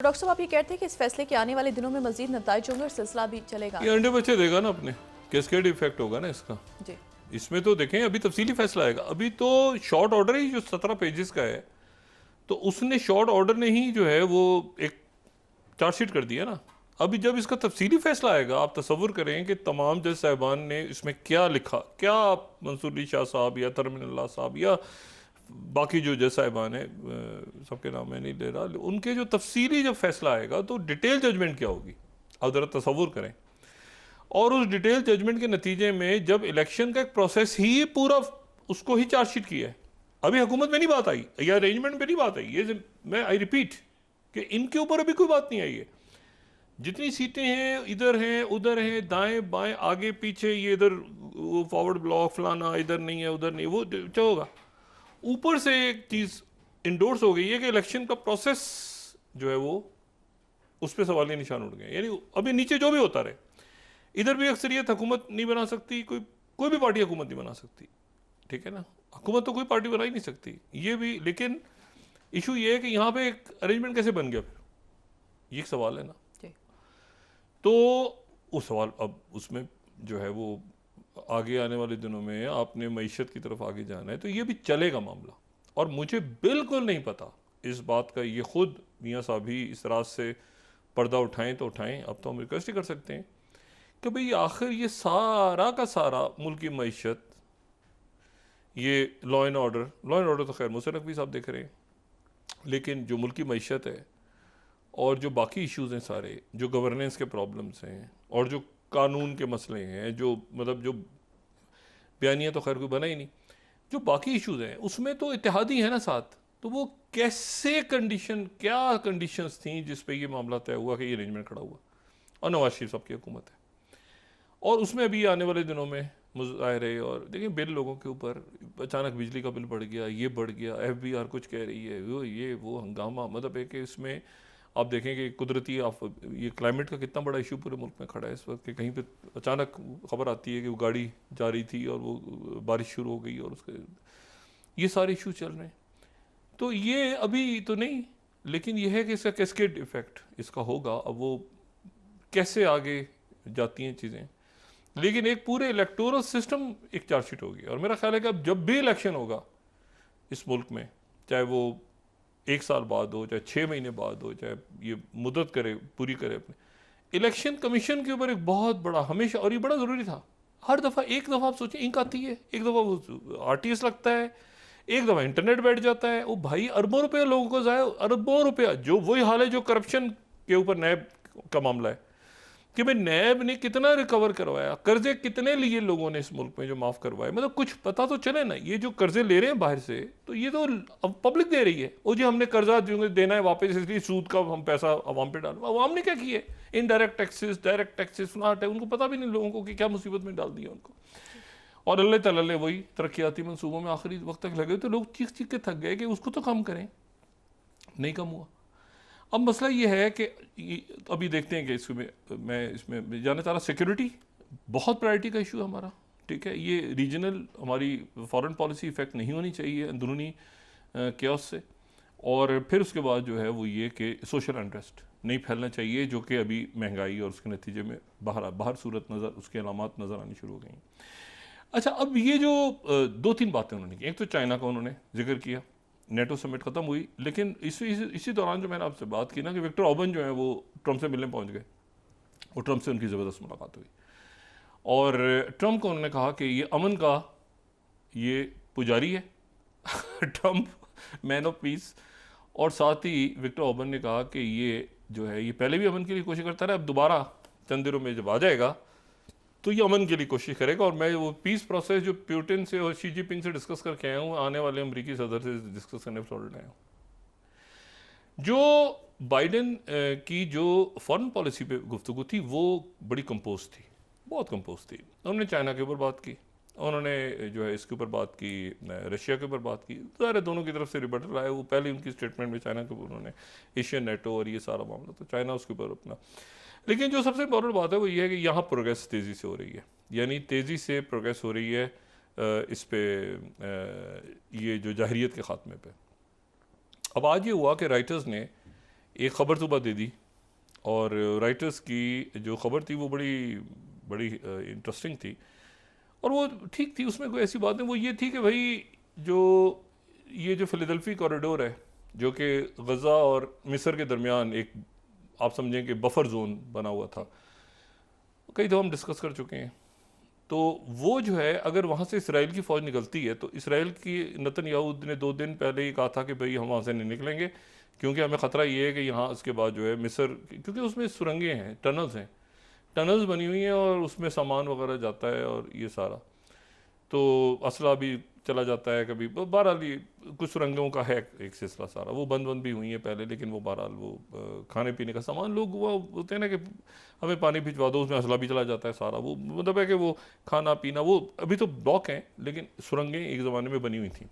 Doctor साहब आप ये कहते हैं कि इस फैसले के आने वाले दिनों में मजीद नताइज होंगे और सिलसिला भी चलेगा। ये अंडे बच्चे देगा ना अपने, कैस्केड इफेक्ट होगा ना इसका। जी इसमें तो देखें अभी तफसीली फैसला आएगा। अभी तो शॉर्ट ऑर्डर ही जो 17 पेजेस का है, तो उसने शॉर्ट ऑर्डर ने ही जो है वो एक चार्जशीट कर दिया ना। अभी जब इसका तफसीली फैसला आएगा, आप तसव्वुर करें कि तमाम जज साहिबान ने इसमें क्या लिखा, क्या मंसूर अली शाह साहब या तरमिनल्लाह साहब या बाकी जो जज साहिबान हैं, सबके नाम मैं नहीं ले रहा, उनके जो तफसीली जब फैसला आएगा तो डिटेल जजमेंट क्या होगी, आप ज़रा तसव्वुर करें। और उस डिटेल जजमेंट के नतीजे में जब इलेक्शन का एक प्रोसेस ही पूरा उसको ही चार्जशीट किया है। अभी हुकूमत में नहीं बात आई या अरेंजमेंट में नहीं बात आई, ये मैं आई रिपीट कि इनके ऊपर अभी कोई बात नहीं आई है। जितनी सीटें हैं, इधर हैं, उधर हैं, दाएं बाएं, आगे पीछे, ये इधर वो फॉरवर्ड ब्लॉक फलाना, इधर नहीं है, उधर नहीं, वो क्या होगा। ऊपर से एक चीज़ इंडोर्स हो गई है कि इलेक्शन का प्रोसेस जो है वो उस पर सवालिया निशान उठ गए। यानी अभी नीचे जो भी होता रहे, इधर भी अक्सरियत हुकूमत नहीं बना सकती, कोई भी पार्टी हुकूमत नहीं बना सकती, ठीक है ना। हुकूमत तो कोई पार्टी बना ही नहीं सकती, ये भी। लेकिन इशू ये है कि यहाँ पे एक अरेंजमेंट कैसे बन गया, फिर ये एक सवाल है ना। तो उस सवाल अब उसमें जो है वो आगे आने वाले दिनों में आपने मईशत की तरफ आगे जाना है, तो ये भी चलेगा मामला। और मुझे बिल्कुल नहीं पता इस बात का, ये खुद मियाँ साहब ही इस रात से पर्दा उठाएं तो उठाएं। अब तो हम रिक्वेस्ट ही कर सकते हैं कि भाई आखिर ये सारा का सारा मुल्क की मईशत, ये लॉ एंड ऑर्डर तो खैर मुशर्रफ भी साहब देख रहे हैं, लेकिन जो मुल्क की मईशत है और जो बाकी इश्यूज़ हैं सारे, जो गवर्नेंस के प्रॉब्लम्स हैं और जो कानून के मसले हैं, जो मतलब जो बयानिया तो खैर कोई बना ही नहीं, जो बाकी इश्यूज़ हैं उसमें तो इत्तेहादी है ना साथ। तो वो कैसे कंडीशन, क्या कंडीशंस थी जिस पे ये मामला तय हुआ कि ये अरेंजमेंट खड़ा हुआ। और नवाज शरीफ साहब की हुकूमत है, और उसमें अभी आने वाले दिनों में मुजाहरे, और देखिए बिल लोगों के ऊपर, अचानक बिजली का बिल बढ़ गया, ये बढ़ गया, FBR कुछ कह रही है, वो ये वो हंगामा। मतलब है कि इसमें आप देखें कि कुदरती ये क्लाइमेट का कितना बड़ा इशू पूरे मुल्क में खड़ा है इस वक्त, कि कहीं पे अचानक खबर आती है कि वो गाड़ी जा रही थी और वो बारिश शुरू हो गई, और उसके ये सारे इशू चल रहे हैं। तो ये अभी तो नहीं, लेकिन ये है कि इसका कैस्केड इफेक्ट इसका होगा। अब वो कैसे आगे जाती हैं चीज़ें, लेकिन एक पूरे इलेक्टोरल सिस्टम एक चार्जशीट होगी। और मेरा ख्याल है कि अब जब भी इलेक्शन होगा इस मुल्क में, चाहे वो 1 साल बाद हो, चाहे 6 महीने बाद हो, चाहे ये मुद्दत करे पूरी करे अपने, इलेक्शन कमीशन के ऊपर एक बहुत बड़ा हमेशा, और ये बड़ा ज़रूरी था, हर दफ़ा एक दफ़ा आप सोचें इंक आती है, एक दफ़ा वो RTS लगता है, एक दफ़ा इंटरनेट बैठ जाता है, वो भाई अरबों रुपया लोगों को ज़ाया, अरबों रुपया। जो वही हाल है जो करप्शन के ऊपर नैब का मामला है कि भाई नैब ने कितना रिकवर करवाया, कर्जे कितने लिए लोगों ने इस मुल्क में जो माफ़ करवाए, मतलब कुछ पता तो चले ना। ये जो कर्जे ले रहे हैं बाहर से, तो ये तो अब पब्लिक दे रही है, वो जी हमने कर्जा देना है वापस, इसलिए सूद का हम पैसा अवाम पे डालो। अवाम ने क्या किया, indirect taxes, direct taxes, flat है, उनको पता भी नहीं लोगों को कि क्या मुसीबत में डाल दिया उनको। और अल्लाह तल्ले वही तरक्याती मनसूबों में आखिरी वक्त तक लगे, तो लोग चीख चीख के थक गए कि उसको तो कम करें, नहीं कम हुआ। अब मसला ये है कि अभी देखते हैं कि इसमें मैं इसमें जाना चाह रहा, सिक्योरिटी बहुत प्रायोरिटी का इशू है हमारा, ठीक है। ये रीजनल हमारी फॉरेन पॉलिसी इफेक्ट नहीं होनी चाहिए अंदरूनी क्योस से। और फिर उसके बाद जो है वो ये कि सोशल अनरेस्ट नहीं फैलना चाहिए, जो कि अभी महंगाई और उसके नतीजे में बाहर सूरत नज़र, उसके अलामात नज़र आनी शुरू हो गई। अच्छा, अब ये जो 2-3 बातें उन्होंने की, एक तो चाइना का उन्होंने जिक्र किया, नेटो समिट ख़त्म हुई, लेकिन इसी दौरान जो मैंने आपसे बात की ना कि विक्टर ऑर्बन जो है वो ट्रम्प से मिलने पहुंच गए, और ट्रम्प से उनकी ज़बरदस्त मुलाकात हुई, और ट्रम्प को उन्होंने कहा कि ये अमन का ये पुजारी है ट्रम्प मैन ऑफ पीस। और साथ ही विक्टर ऑर्बन ने कहा कि ये जो है ये पहले भी अमन के लिए कोशिश करता रहा, अब दोबारा चंद दिनों में जब आ जाएगा तो ये अमन के लिए कोशिश करेगा। और मैं वो पीस प्रोसेस जो पुतिन से और शी जिनपिंग से डिस्कस करके आया हूँ, आने वाले अमेरिकी सदर से डिस्कस करने पर आया हूँ। जो बाइडेन की जो फॉरेन पॉलिसी पे गुफ्तगू थी वो बड़ी कंपोज थी, बहुत कंपोज थी। उन्होंने चाइना के ऊपर बात की, उन्होंने जो है इसके ऊपर बात की, रशिया के ऊपर बात की, सारे दोनों की तरफ से रिबटल आए। वो पहले उनकी स्टेटमेंट में चाइना के ऊपर उन्होंने एशियन नेटो और ये सारा मामला, तो चाइना उसके ऊपर अपना। लेकिन जो सबसे इम्पोर्टेंट बात है वो ये है कि यहाँ प्रोग्रेस तेज़ी से हो रही है, यानी तेज़ी से प्रोग्रेस हो रही है इस पे ये जो जाहिरियत के ख़ात्मे पे। अब आज ये हुआ कि राइटर्स ने एक ख़बर सुबह दे दी, और राइटर्स की जो ख़बर थी वो बड़ी बड़ी इंटरेस्टिंग थी और वो ठीक थी, उसमें कोई ऐसी बात नहीं। वो ये थी कि भाई जो ये जो फिलाडेल्फी कॉरिडोर है, जो कि गज़ा और मिस्र के दरमियान एक, आप समझें कि बफर जोन बना हुआ था, कई दफ़ा हम डिस्कस कर चुके हैं। तो वो जो है, अगर वहाँ से इसराइल की फ़ौज निकलती है तो इसराइल की नेतन्याहू ने 2 दिन पहले ही कहा था कि भाई हम वहाँ से नहीं निकलेंगे, क्योंकि हमें ख़तरा ये है कि यहाँ उसके बाद जो है मिस्र, क्योंकि उसमें सुरंगें हैं, टनल्स बनी हुई हैं और उसमें सामान वगैरह जाता है और ये सारा, तो असला भी चला जाता है कभी। बहरहाल ये कुछ सुरंगों का है एक सिलसिला सारा, वो बंद भी हुई है पहले, लेकिन वो बहरहाल वो खाने पीने का सामान, लोग वो होते हैं ना कि हमें पानी भिजवा दो, उसमें असला भी चला जाता है सारा, वो मतलब है कि वो खाना पीना, वो अभी तो ब्लॉक हैं लेकिन सुरंगें एक ज़माने में बनी हुई थी।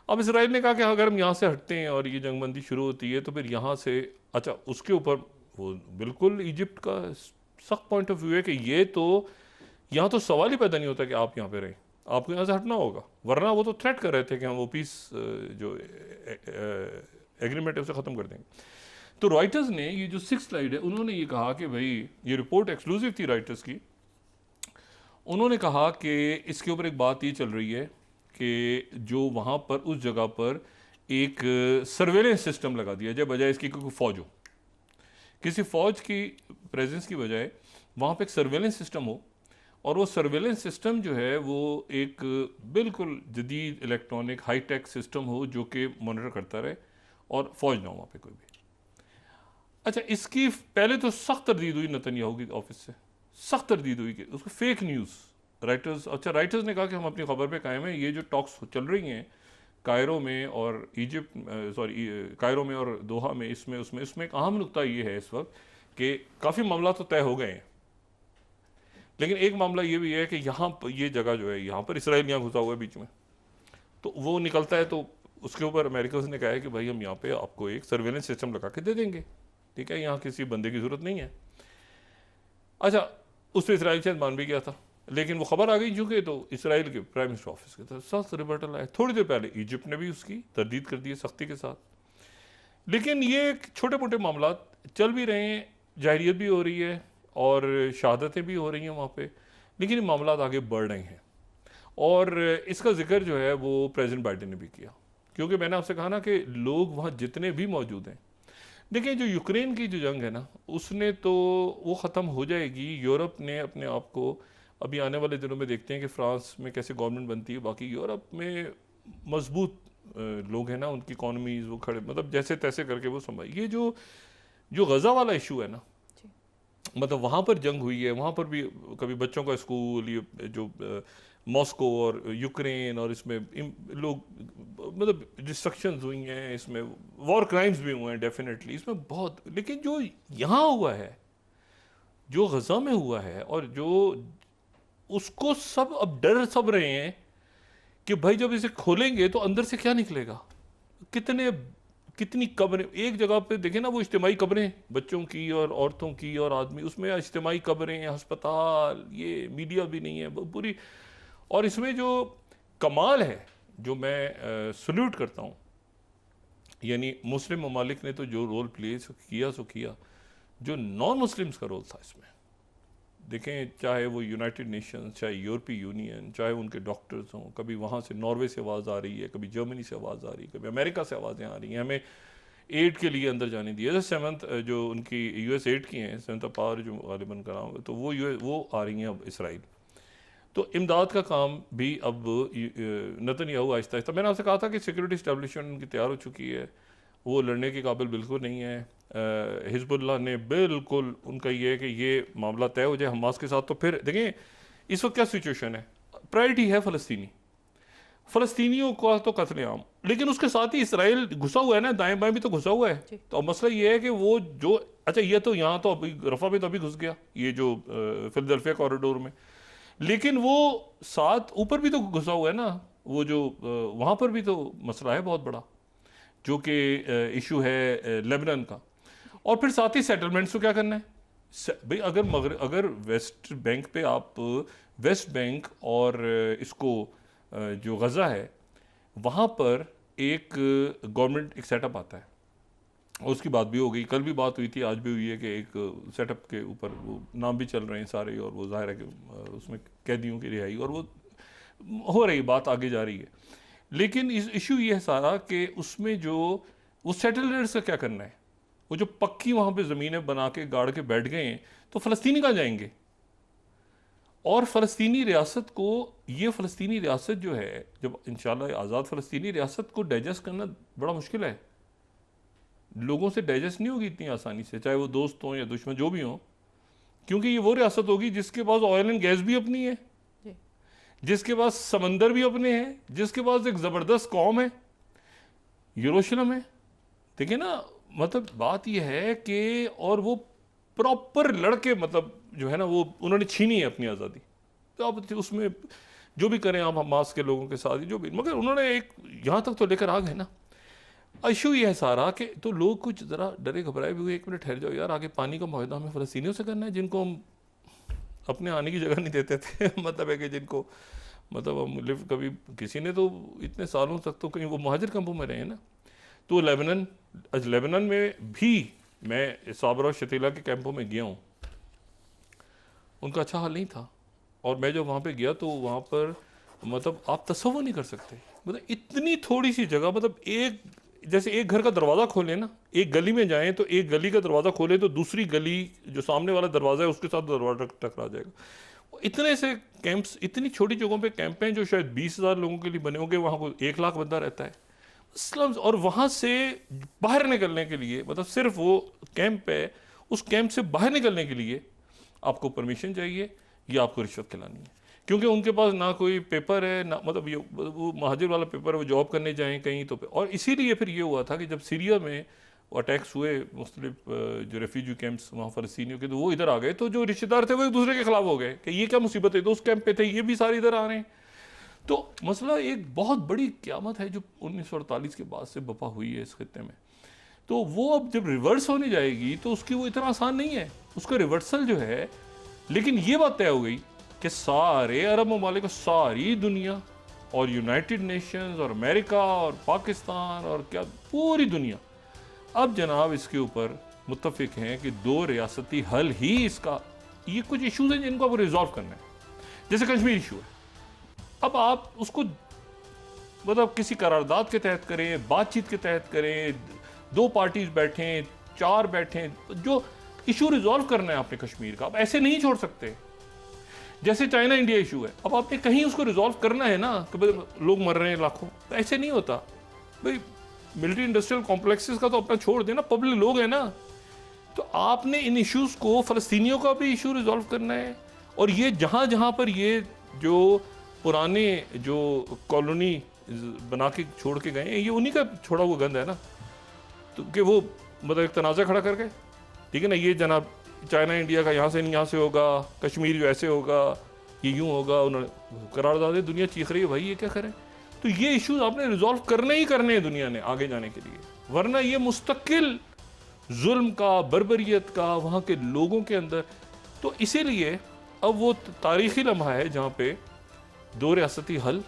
अब इसराइल ने कहा कि अगर हम यहाँ से हटते हैं और ये जंगबंदी शुरू होती है तो फिर यहाँ से, अच्छा उसके ऊपर वो बिल्कुल इजिप्ट का सख्त पॉइंट ऑफ व्यू है कि ये तो यहाँ तो सवाल ही पैदा नहीं होता कि आप यहाँ पे रहें, आपको यहाँ से हटना होगा, वरना वो तो थ्रेट कर रहे थे कि हम वो पीस जो एग्रीमेंट है उसे ख़त्म कर देंगे। तो रॉयटर्स ने ये जो 6 स्लाइड है, उन्होंने ये कहा कि भाई, ये रिपोर्ट एक्सक्लूसिव थी रॉयटर्स की, उन्होंने कहा कि इसके ऊपर एक बात ये चल रही है कि जो वहाँ पर उस जगह पर एक सर्वेलेंस सिस्टम लगा दिया जाए, बजाय इसकी कोई फ़ौज हो, किसी फ़ौज की प्रेजेंस की बजाय वहाँ पे एक सर्वेलेंस सिस्टम हो, और वो सर्वेलेंस सिस्टम जो है वो एक बिल्कुल जदीद इलेक्ट्रॉनिक हाई टेक सिस्टम हो जो कि मॉनिटर करता रहे, और फ़ौज ना हो वहाँ पे कोई भी। अच्छा, इसकी पहले तो सख्त तरदीद हुई नेतन्याहू की ऑफिस से, सख्त तरदीद हुई कि उसको फेक न्यूज़, राइटर्स ने कहा कि हम अपनी खबर पे कायम हैं, ये जो टॉक्स चल रही हैं कायरो में और कायरो में और दोहा में, इसमें उसमें एक अहम नुकता ये है इस वक्त कि काफ़ी मामला तो तय हो गए हैं, लेकिन एक मामला ये भी है कि यहाँ पर ये जगह जो है, यहाँ पर इसराइल यहाँ घुसा हुआ है बीच में, तो वो निकलता है तो उसके ऊपर अमेरिका ने कहा है कि भाई हम यहाँ पे आपको एक सर्वेलेंस सिस्टम लगा के दे देंगे, ठीक है, यहाँ किसी बंदे की ज़रूरत नहीं है। अच्छा, उस पर इसराइल शायद मान भी गया था, लेकिन वो खबर आ गई चूँकि, तो इसराइल के प्राइम मिनिस्टर ऑफिस के तरफ सख्त रिबर्टल आया। थोड़ी देर पहले इजिप्ट ने भी उसकी तरदीद कर दी है सख्ती के साथ। लेकिन ये छोटे मोटे मामला चल भी रहे हैं, जाहिरियत भी हो रही है और शहादतें भी हो रही हैं वहाँ पे, लेकिन ये मामला आगे बढ़ रहे हैं, और इसका जिक्र जो है वो प्रेसिडेंट बाइडेन ने भी किया, क्योंकि मैंने आपसे कहा ना कि लोग वहाँ जितने भी मौजूद हैं, देखिए जो यूक्रेन की जो जंग है ना, उसने तो वो ख़त्म हो जाएगी, यूरोप ने अपने आप को, अभी आने वाले दिनों में देखते हैं कि फ्रांस में कैसे गवर्नमेंट बनती है, बाकी यूरोप में मजबूत लोग हैं ना, उनकी इकॉनमीज वो खड़े, मतलब जैसे तैसे करके वो संभाल। ये जो गज़ा वाला इशू है ना, मतलब वहाँ पर जंग हुई है, वहाँ पर भी कभी बच्चों का स्कूल, ये जो मॉस्को और यूक्रेन, और इसमें लोग मतलब डिस्ट्रक्शंस हुई हैं, इसमें वॉर क्राइम्स भी हुए हैं डेफिनेटली, इसमें बहुत। लेकिन जो यहाँ हुआ है, जो गज़ा में हुआ है, और जो उसको सब अब डर सब रहे हैं कि भाई जब इसे खोलेंगे तो अंदर से क्या निकलेगा, कितनी कब्रें एक जगह पे देखें ना, वो इज्तिमाई कब्रें बच्चों की और औरतों की और आदमी, उसमें इज्तिमाई कब्रें, अस्पताल, ये मीडिया भी नहीं है पूरी। और इसमें जो कमाल है, जो मैं सल्यूट करता हूँ, यानी मुस्लिम ममालिक ने तो जो रोल प्ले किया, जो नॉन मुस्लिम्स का रोल था इसमें, देखें, चाहे वो यूनाइटेड नेशंस, चाहे यूरोपीय यूनियन, चाहे उनके डॉक्टर्स हों, कभी वहाँ से नॉर्वे से आवाज़ आ रही है, कभी जर्मनी से आवाज़ आ रही है, कभी अमेरिका से आवाज़ें आ रही हैं, हमें एड के लिए अंदर जाने दी है। जैसे 7th जो उनकी यूएस एड की हैं, 7th पावर जो गालिबन का नाम है, तो वो आ रही हैं अब इसराइल। तो इमदाद का काम भी अब नेतन्याहू आहिस्ता आहिस्ता, मैंने आपसे कहा था कि सिक्योरिटी इस्टेब्लिशमेंट उनकी तैयार हो चुकी है, वो लड़ने के काबिल बिल्कुल नहीं है। हिजबुल्लाह ने बिल्कुल, उनका ये है कि ये मामला तय हो जाए हमास के साथ, तो फिर देखें इस वक्त क्या सिचुएशन है, प्रायोरिटी है फ़लस्तीनियों का तो कत्लेआम, लेकिन उसके साथ ही इसराइल घुसा हुआ है ना, दाएं बाएं भी तो घुसा हुआ है। तो अब मसला ये है कि वो जो, अच्छा ये तो यहाँ तो अभी रफा में तो अभी घुस गया, ये जो फिलाडेल्फिया कॉरिडोर में, लेकिन वो साथ ऊपर भी तो घुसा हुआ है ना, वो जो वहाँ पर भी तो मसला है बहुत बड़ा, जो कि इशू है लेबनान का। और फिर साथ ही सेटलमेंट्स को क्या करना है भाई, अगर वेस्ट बैंक पे आप, वेस्ट बैंक और इसको जो गज़ा है, वहाँ पर एक गवर्नमेंट एक सेटअप आता है, उसकी बात भी हो गई, कल भी बात हुई थी, आज भी हुई है कि एक सेटअप के ऊपर वो नाम भी चल रहे हैं सारे, और वो जाहिर है कि उसमें कैदियों की रिहाई और वो हो रही बात आगे जा रही है। लेकिन इस इशू ये है सारा कि उसमें जो वो सेटलर्स का क्या करना है, वो जो पक्की वहाँ पे ज़मीनें बना के गाड़ के बैठ गए हैं, तो फ़लस्तीनी कहाँ जाएंगे? और फ़लस्तीनी रियासत को, ये फ़लस्तीनी रियासत जो है, जब इंशाल्लाह आज़ाद फ़लस्तीनी रियासत को डाइजेस्ट करना बड़ा मुश्किल है, लोगों से डाइजेस्ट नहीं होगी इतनी आसानी से, चाहे वो दोस्त हों या दुश्मन जो भी हों, क्योंकि ये वो रियासत होगी जिसके पास ऑयल एंड गैस भी अपनी है, जिसके पास समंदर भी अपने हैं, जिसके पास एक ज़बरदस्त कौम है, यरूशलेम है। देखिए ना, मतलब बात यह है कि और वो प्रॉपर लड़के, मतलब जो है ना, वो उन्होंने छीनी है अपनी आज़ादी। तो आप उसमें जो भी करें आप हमास के लोगों के साथ, जो भी, मगर उन्होंने एक यहाँ तक तो लेकर आ गए ना। इशू ये है सारा कि तो लोग कुछ ज़रा डरे घबराए भी हुए, एक मिनट ठहर जाओ यार, आगे पानी का मुआहदा हमें फ़लस्तीनियों से करना है जिनको हम अपने आने की जगह नहीं देते थे मतलब है कि जिनको, मतलब हम लिव कभी, किसी ने तो इतने सालों तक तो कहीं वो महाजिर कैंपों में रहे हैं ना। तो लेबनान में भी मैं साबरा और शतीला के कैंपों में गया हूँ, उनका अच्छा हाल नहीं था। और मैं जब वहाँ पे गया तो वहाँ पर मतलब आप तसव्वुर नहीं कर सकते, मतलब इतनी थोड़ी सी जगह, मतलब एक, जैसे एक घर का दरवाज़ा खोले ना, एक गली में जाएं तो एक गली का दरवाज़ा खोले तो दूसरी गली जो सामने वाला दरवाज़ा है उसके साथ दरवाज़ा टकरा जाएगा। इतने से कैंप्स, इतनी छोटी जगहों पे कैंप हैं जो शायद 20,000 लोगों के लिए बने होंगे, वहाँ को 1 लाख बंदा रहता है स्लम्स। और वहाँ से बाहर निकलने के लिए, मतलब सिर्फ वो कैंप है, उस कैंप से बाहर निकलने के लिए आपको परमिशन चाहिए या आपको रिश्वत खिलानी है, क्योंकि उनके पास ना कोई पेपर है ना, मतलब ये वो महाजिर वाला पेपर है, वो जॉब करने जाएं कहीं तो। और इसीलिए फिर ये हुआ था कि जब सीरिया में अटैक्स हुए मुख्तलिफ जो रेफ्यूजी कैंप्स वहाँ फ़लस्तीनियों के, तो वो इधर आ गए, तो जो रिश्तेदार थे वो एक दूसरे के खिलाफ हो गए कि ये क्या मुसीबत है, तो उस कैंप पे थे, ये भी सारे इधर आ रहे हैं। तो मसला एक बहुत बड़ी क़यामत है जो 1948 के बाद से बपा हुई है इस खित्ते में। तो वो अब जब रिवर्स होने जाएगी तो उसकी वो इतना आसान नहीं है, उसका रिवर्सल जो है। लेकिन ये बात तय हो गई कि सारे अरब ममालिक, सारी दुनिया और यूनाइटेड नेशंस और अमेरिका और पाकिस्तान और क्या पूरी दुनिया अब जनाब इसके ऊपर मुत्तफिक हैं कि 2 रियासती हल ही इसका, ये कुछ इशूज हैं जिनको आपको रिजॉल्व करना है। जैसे कश्मीर इशू है, अब आप उसको मतलब किसी करारदाद के तहत करें, बातचीत के तहत करें, 2 पार्टीज बैठें, 4 बैठें, जो इशू रिजॉल्व करना है आपने कश्मीर का, आप ऐसे नहीं छोड़ सकते। जैसे चाइना इंडिया इशू है, अब आपने कहीं उसको रिजॉल्व करना है ना, कि लोग मर रहे हैं लाखों, तो ऐसे नहीं होता भाई। मिलिट्री इंडस्ट्रियल कॉम्प्लेक्सेस का तो अपना छोड़ देना, पब्लिक लोग हैं ना। तो आपने इन इश्यूज को, फ़लस्तीनियों का भी इशू रिजॉल्व करना है, और ये जहाँ जहाँ पर ये जो पुराने जो कॉलोनी बना के छोड़ के गए हैं, ये उन्हीं का छोड़ा हुआ गंद है ना। तो कि वो मतलब एक तनाज़ा खड़ा करके, ठीक है ना, ये जनाब चाइना इंडिया का यहाँ से नहीं, यहाँ से होगा, कश्मीर जो ऐसे होगा, ये यूँ होगा, उन्होंने करारदादे, दुनिया चीख रही है भाई ये क्या करें। तो ये इश्यूज आपने रिजॉल्व करने ही करने हैं दुनिया ने आगे जाने के लिए, वरना ये मुस्तकिल जुल्म का, बर्बरियत का वहाँ के लोगों के अंदर। तो इसीलिए अब वो तारीख़ी लम्हा है जहाँ पे 2 रियासती हल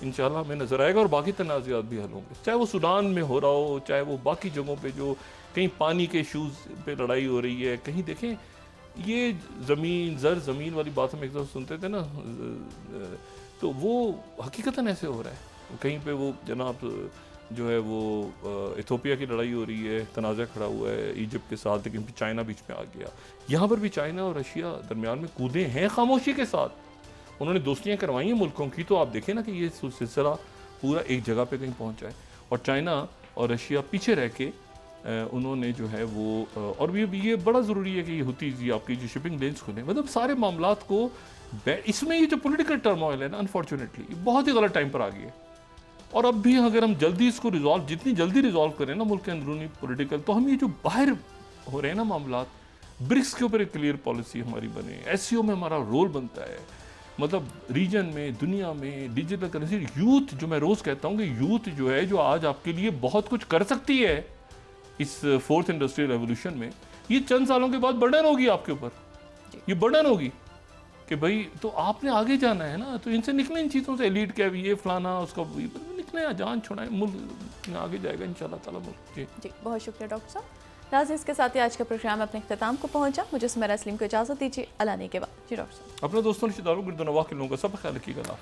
इंशाल्लाह हमें नज़र आएगा, और बाकी तनाज़ात भी हल होंगे, चाहे वो सूडान में हो रहा हो, चाहे वो बाकी जगहों पे जो कहीं पानी के इशूज़ पे लड़ाई हो रही है, कहीं देखें ये ज़मीन ज़मीन वाली बात हम एक दफ़ा सुनते थे ना, तो वो हकीकतन ऐसे हो रहा है। कहीं पे वो जनाब जो है वो इथोपिया की लड़ाई हो रही है, तनाज़ा खड़ा हुआ है इजिप्ट के साथ, लेकिन फिर चाइना बीच में आ गया। यहाँ पर भी चाइना और रशिया दरमियान में कूदे हैं खामोशी के साथ, उन्होंने दोस्तियाँ करवाई हैं मुल्कों की। तो आप देखें ना कि ये सिलसिला पूरा एक जगह पे कहीं पहुँच जाए, और चाइना और रशिया पीछे रह के उन्होंने जो है वो, और ये बड़ा ज़रूरी है कि ये हुतीज़ आपकी जो शिपिंग लेन्स खुले, मतलब सारे मामलात को इसमें ये जो पॉलिटिकल टर्मोइल है ना, अनफॉर्चुनेटली बहुत ही गलत टाइम पर आ गई है। और अब भी अगर हम जल्दी इसको रिजॉल्व, जितनी जल्दी रिजॉल्व करें ना मुल्क के अंदरूनी पॉलिटिकल, तो हम ये जो बाहर हो रहे हैं ना मामलात, ब्रिक्स के ऊपर एक क्लियर पॉलिसी हमारी बने, SCO में हमारा रोल बनता है, मतलब रीजन में, दुनिया में, डिजिटल करेंसी, यूथ, जो मैं रोज़ कहता हूँ कि यूथ जो है, जो आज आपके लिए बहुत कुछ कर सकती है इस 4th इंडस्ट्रियल रेवोल्यूशन में, ये चंद सालों के बाद बर्डन होगी आपके ऊपर, ये बर्डन होगी कि भाई तो आपने आगे जाना है ना, तो इनसे निकले, इन चीज़ों से, एलीट क्या भी ये फलाना उसका निकले, जान छुड़ाएं, मुल्क आगे जाएगा इंशाल्लाह ताला। जी जी, बहुत शुक्रिया डॉक्टर साहब। नाज़रीन, इसके साथ ही आज का प्रोग्राम अपने इख्तिताम को पहुंचा। मुझे सुमेरा सलीम को इजाज़त दीजिए। अल्लाह ने के बाद। जी डॉक्टर साहब। अपने दोस्तों रिश्तेदारों गिरदोनवाह के लोगों का सब ख्याल रखिएगा।